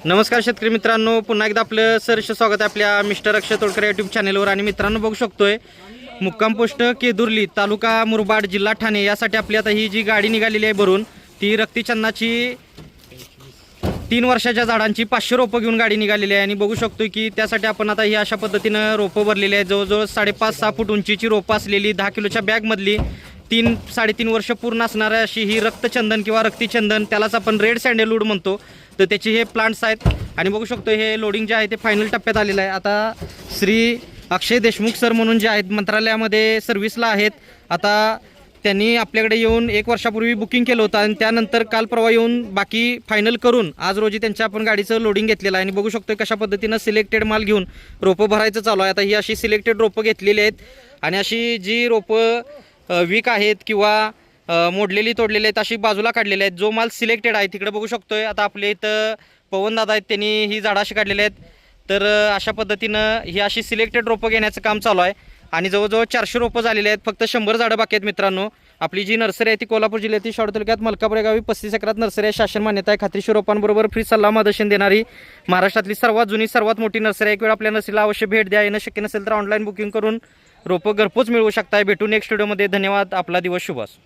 नमस्कार शेतकरी मित्रांनो, पुन्हा एकदा आपलं सहर्ष स्वागत आहे आपल्या मिस्टर अक्षय तोडकर यूट्यूब चॅनलवर। आणि मित्रांनो बघू शकतोय मुक्काम पोस्ट केदुर्ली, तालुका मुरबाड, जिल्हा ठाणे यासाठी आपली आता ही जी गाडी निघालेली आहे भरून, ती रक्तीचंदनाची 3 वर्षाच्या झाडांची 500 रोपं घेऊन गाडी निघालेली आहे। आणि बघू शकतो की त्यासाठी आपण आता ही अशा पद्धतीनं रोपं भरलेली आहे। जवळजवळ 5.5-6 फूट उंचीची रोपं असलेली 10 किलोच्या बॅगमधली 3-3.5 वर्ष पूर्ण असणारी अशी ही रक्तचंदन किंवा रक्तीचंदन, त्यालाच आपण रेड सँडलवूड म्हणतो, तर त्याचे हे प्लांट्स आहेत। आणि बघू शकतो हे लोडिंग जे आहे ते फायनल टप्प्यात आलेलं आहे। आता श्री अक्षय देशमुख सर म्हणून जे आहेत मंत्रालयामध्ये सर्व्हिसला आहेत, आता त्यांनी आपल्याकडे येऊन 1 वर्षापूर्वी बुकिंग केलं होतं आणि त्यानंतर काल परवा येऊन बाकी फायनल करून आज रोजी त्यांच्या आपण गाडीचं लोडिंग घेतलेलं आहे। आणि बघू शकतो कशा पद्धतीनं सिलेक्टेड माल घेऊन रोपं भरायचं चालू आहे। आता ही अशी सिलेक्टेड रोपं घेतलेली आहेत आणि अशी जी रोपं वीक आहेत किंवा मोडलेली तोडलेली आहेत अशी बाजूला काढलेली आहेत। जो माल सिलेक्टेड आहे तिकडे बघू शकतोय आता आपल्या इथं पवन दादा आहेत, त्यांनी ही झाडं अशी काढलेली आहेत। तर अशा पद्धतीनं ही अशी सिलेक्टेड रोपं घेण्याचं काम चालू आहे आणि जवळजवळ 400 रोपं झालेली आहेत। फक्त 100 झाडं बाकी आहेत मित्रांनो। आपली जी नर्सरी आहे ती कोल्हापूर जिल्ह्यातील शाहू तालुक्यात मलकापूर गावी 35 एकरात नर्सरी आहे। शासन मान्यता आहे, खात्रीशीर रोपांबरोबर फ्री सल्ला मार्गदर्शन देणारी महाराष्ट्रातली सर्वात जुनी सर्वात मोठी नर्सरी आहे। एक वेळ आपल्या नर्सरीला अवश्य भेट द्या। येणं शक्य नसेल तर ऑनलाईन बुकिंग करून रोपं घरपोच मिळवू शकताय। भेटू नेक्स्ट व्हिडिओमध्ये। धन्यवाद। आपला दिवस शुभ असो।